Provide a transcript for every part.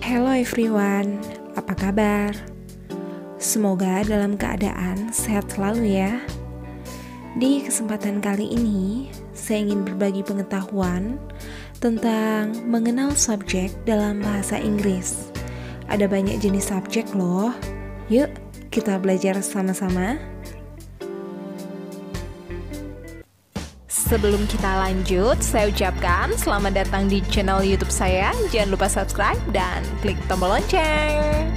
Hello everyone, apa kabar? Semoga dalam keadaan sehat selalu ya. Di kesempatan kali ini, saya ingin berbagi pengetahuan tentang mengenal subjek dalam bahasa Inggris. Ada banyak jenis subjek loh. Yuk, kita belajar sama-sama. Sebelum kita lanjut, saya ucapkan selamat datang di channel YouTube saya. Jangan lupa subscribe dan klik tombol lonceng.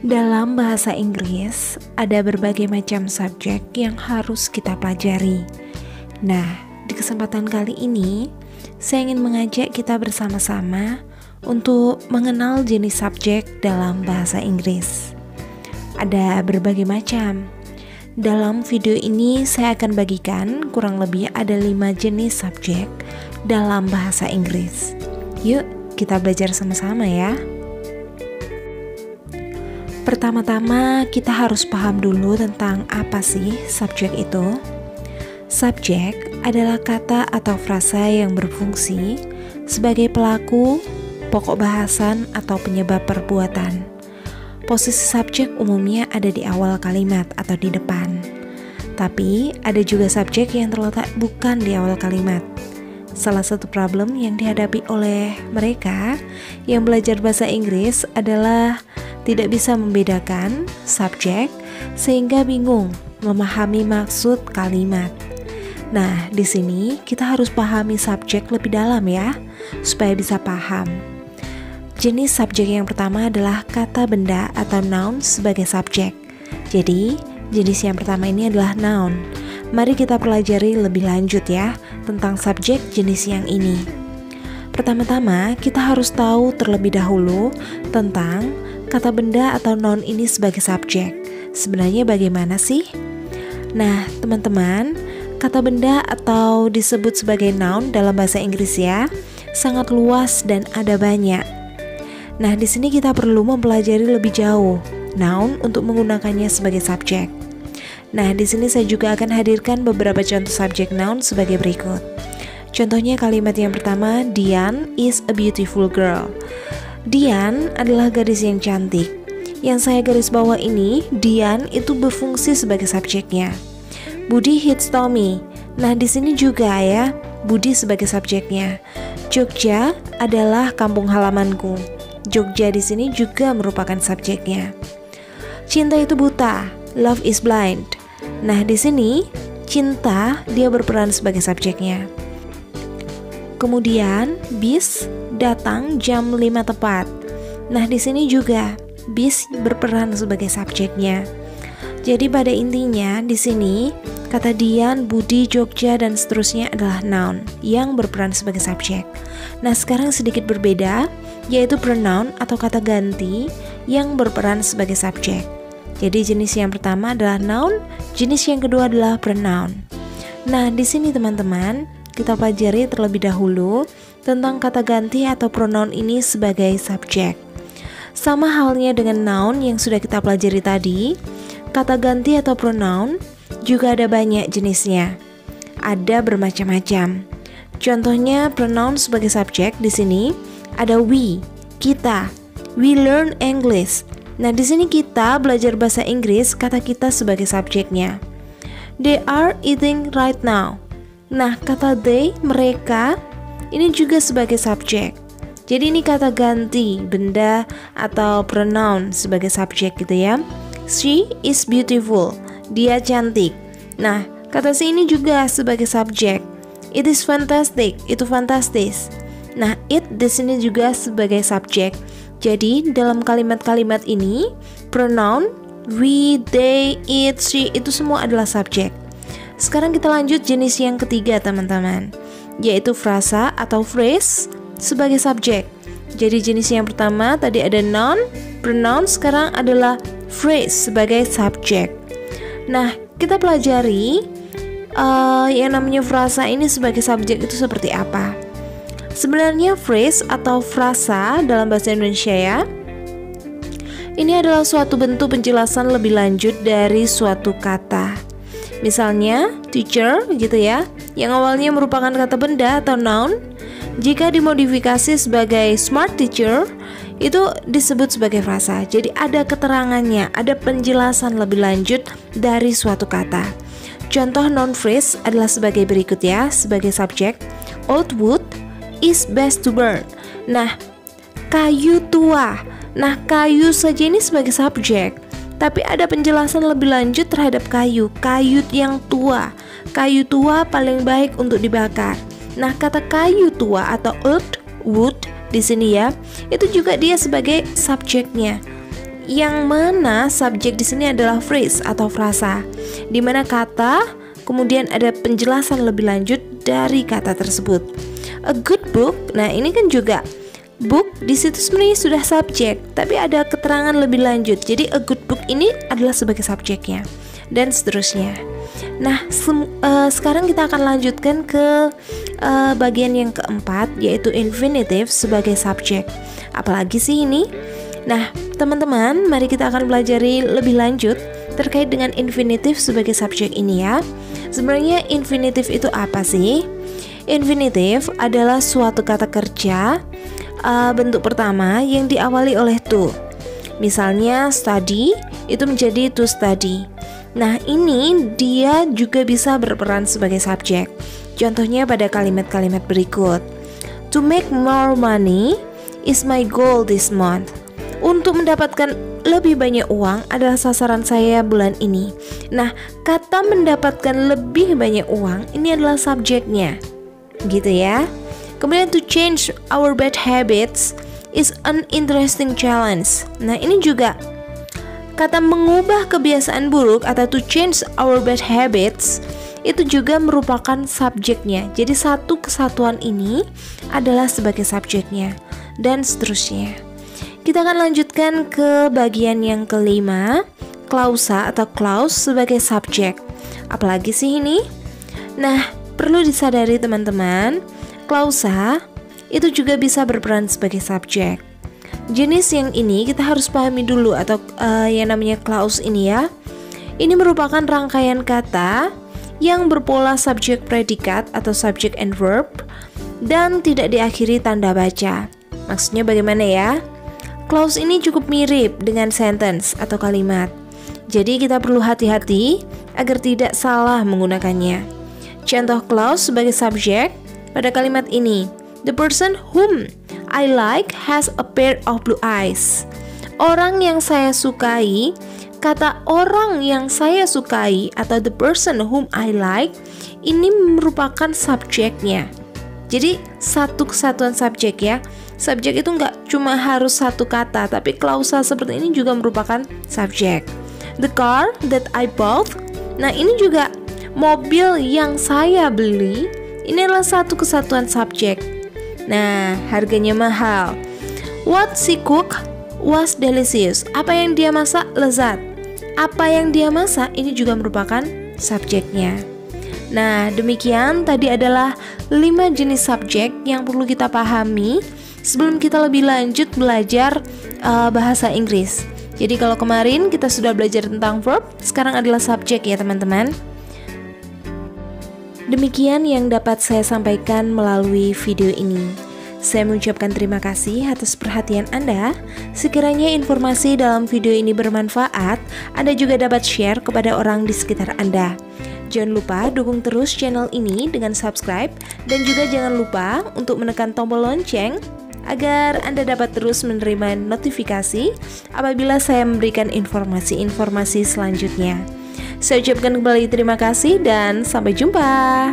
Dalam bahasa Inggris, ada berbagai macam subjek yang harus kita pelajari. Nah, di kesempatan kali ini, saya ingin mengajak kita bersama-sama untuk mengenal jenis subjek dalam bahasa Inggris. Ada berbagai macam. Dalam video ini, saya akan bagikan kurang lebih ada 5 jenis subjek dalam bahasa Inggris. Yuk, kita belajar sama-sama ya. Pertama-tama kita harus paham dulu tentang apa sih subjek itu. Subjek adalah kata atau frasa yang berfungsi sebagai pelaku, pokok bahasan, atau penyebab perbuatan. Posisi subjek umumnya ada di awal kalimat atau di depan. Tapi ada juga subjek yang terletak bukan di awal kalimat. Salah satu problem yang dihadapi oleh mereka yang belajar bahasa Inggris adalah tidak bisa membedakan subjek sehingga bingung memahami maksud kalimat. Nah, di sini kita harus pahami subjek lebih dalam ya, supaya bisa paham. Jenis subjek yang pertama adalah kata benda atau noun sebagai subjek. Jadi, jenis yang pertama ini adalah noun. Mari kita pelajari lebih lanjut ya tentang subjek jenis yang ini. Pertama-tama, kita harus tahu terlebih dahulu tentang kata benda atau noun ini sebagai subjek. Sebenarnya bagaimana sih? Nah, teman-teman, kata benda atau disebut sebagai noun dalam bahasa Inggris ya, sangat luas dan ada banyak. Nah, di sini kita perlu mempelajari lebih jauh noun untuk menggunakannya sebagai subjek. Nah, di sini saya juga akan hadirkan beberapa contoh subjek noun sebagai berikut. Contohnya kalimat yang pertama, Diane is a beautiful girl. Diane adalah gadis yang cantik. Yang saya garis bawah ini, Diane itu berfungsi sebagai subjeknya. Budi hits Tommy. Nah, di sini juga ya, Budi sebagai subjeknya. Jogja adalah kampung halamanku. Jogja di sini juga merupakan subjeknya. Cinta itu buta. Love is blind. Nah, di sini cinta dia berperan sebagai subjeknya. Kemudian bis datang jam 5 tepat. Nah, di sini juga bis berperan sebagai subjeknya. Jadi pada intinya di sini kata Dian, Budi, Jogja dan seterusnya adalah noun yang berperan sebagai subjek. Nah, sekarang sedikit berbeda, yaitu pronoun atau kata ganti yang berperan sebagai subjek. Jadi jenis yang pertama adalah noun, jenis yang kedua adalah pronoun. Nah, di sini teman-teman, kita pelajari terlebih dahulu tentang kata ganti atau pronoun ini sebagai subjek. Sama halnya dengan noun yang sudah kita pelajari tadi, kata ganti atau pronoun juga ada banyak jenisnya. Ada bermacam-macam. Contohnya pronoun sebagai subjek di sini ada we, kita. We learn English. Nah, di sini kita belajar bahasa Inggris, kata kita sebagai subjeknya. They are eating right now. Nah, kata they, mereka, ini juga sebagai subjek. Jadi ini kata ganti, benda atau pronoun sebagai subjek gitu ya. She is beautiful. Dia cantik. Nah, kata si ini juga sebagai subjek. It is fantastic. Itu fantastis. Nah, it di sini juga sebagai subjek. Jadi dalam kalimat-kalimat ini, pronoun we, they, it, she itu semua adalah subjek. Sekarang kita lanjut jenis yang ketiga teman-teman, yaitu frasa atau phrase sebagai subjek. Jadi jenis yang pertama tadi ada noun, pronoun, sekarang adalah phrase sebagai subjek. Nah, kita pelajari yang namanya frasa ini sebagai subjek itu seperti apa? Sebenarnya phrase atau frasa dalam bahasa Indonesia ya, ini adalah suatu bentuk penjelasan lebih lanjut dari suatu kata. Misalnya teacher gitu ya, yang awalnya merupakan kata benda atau noun, jika dimodifikasi sebagai smart teacher, itu disebut sebagai frasa. Jadi ada keterangannya, ada penjelasan lebih lanjut dari suatu kata. Contoh noun phrase adalah sebagai berikut ya, sebagai subjek. Old wood is best to burn. Nah, kayu tua. Nah, kayu saja ini sebagai subjek, tapi ada penjelasan lebih lanjut terhadap kayu yang tua. Kayu tua paling baik untuk dibakar. Nah, kata kayu tua atau old wood di sini ya, itu juga dia sebagai subjeknya. Yang mana subjek di sini adalah phrase atau frasa, di mana kata kemudian ada penjelasan lebih lanjut dari kata tersebut. A good book, nah ini kan juga book di situ sebenarnya sudah subjek, tapi ada keterangan lebih lanjut. Jadi a good book ini adalah sebagai subjeknya dan seterusnya. Nah, sekarang kita akan lanjutkan ke bagian yang keempat, yaitu infinitive sebagai subjek. Apalagi sih ini? Nah, teman-teman, mari kita akan pelajari lebih lanjut terkait dengan infinitive sebagai subjek ini ya. Sebenarnya infinitive itu apa sih? Infinitive adalah suatu kata kerja bentuk pertama yang diawali oleh to. Misalnya study itu menjadi to study. Nah, ini dia juga bisa berperan sebagai subjek. Contohnya pada kalimat-kalimat berikut. To make more money is my goal this month. Untuk mendapatkan lebih banyak uang adalah sasaran saya bulan ini. Nah, kata mendapatkan lebih banyak uang ini adalah subjeknya, gitu ya. Kemudian to change our bad habits is an interesting challenge. Nah, ini juga kata mengubah kebiasaan buruk atau to change our bad habits itu juga merupakan subjeknya. Jadi satu kesatuan ini adalah sebagai subjeknya dan seterusnya. Kita akan lanjutkan ke bagian yang kelima, klausa atau clause sebagai subjek. Apalagi sih ini? Nah, perlu disadari teman-teman, klausa itu juga bisa berperan sebagai subjek. Jenis yang ini kita harus pahami dulu atau yang namanya clause ini ya. Ini merupakan rangkaian kata yang berpola subjek predikat atau subject and verb dan tidak diakhiri tanda baca. Maksudnya bagaimana ya? Clause ini cukup mirip dengan sentence atau kalimat. Jadi kita perlu hati-hati agar tidak salah menggunakannya. Contoh clause sebagai subjek pada kalimat ini. The person whom I like has a pair of blue eyes. Orang yang saya sukai, kata orang yang saya sukai atau the person whom I like ini merupakan subjeknya. Jadi satu kesatuan subjek ya. Subjek itu nggak cuma harus satu kata, tapi klausa seperti ini juga merupakan subjek. The car that I bought, nah ini juga mobil yang saya beli, ini adalah satu kesatuan subjek. Nah, harganya mahal. What she cooked was delicious. Apa yang dia masak lezat. Apa yang dia masak ini juga merupakan subjeknya. Nah, demikian tadi adalah 5 jenis subjek yang perlu kita pahami sebelum kita lebih lanjut belajar bahasa Inggris. Jadi kalau kemarin kita sudah belajar tentang verb, sekarang adalah subjek ya teman-teman. Demikian yang dapat saya sampaikan melalui video ini. Saya mengucapkan terima kasih atas perhatian Anda. Sekiranya informasi dalam video ini bermanfaat, Anda juga dapat share kepada orang di sekitar Anda. Jangan lupa dukung terus channel ini dengan subscribe dan juga jangan lupa untuk menekan tombol lonceng agar Anda dapat terus menerima notifikasi apabila saya memberikan informasi-informasi selanjutnya. Saya ucapkan kembali terima kasih dan sampai jumpa.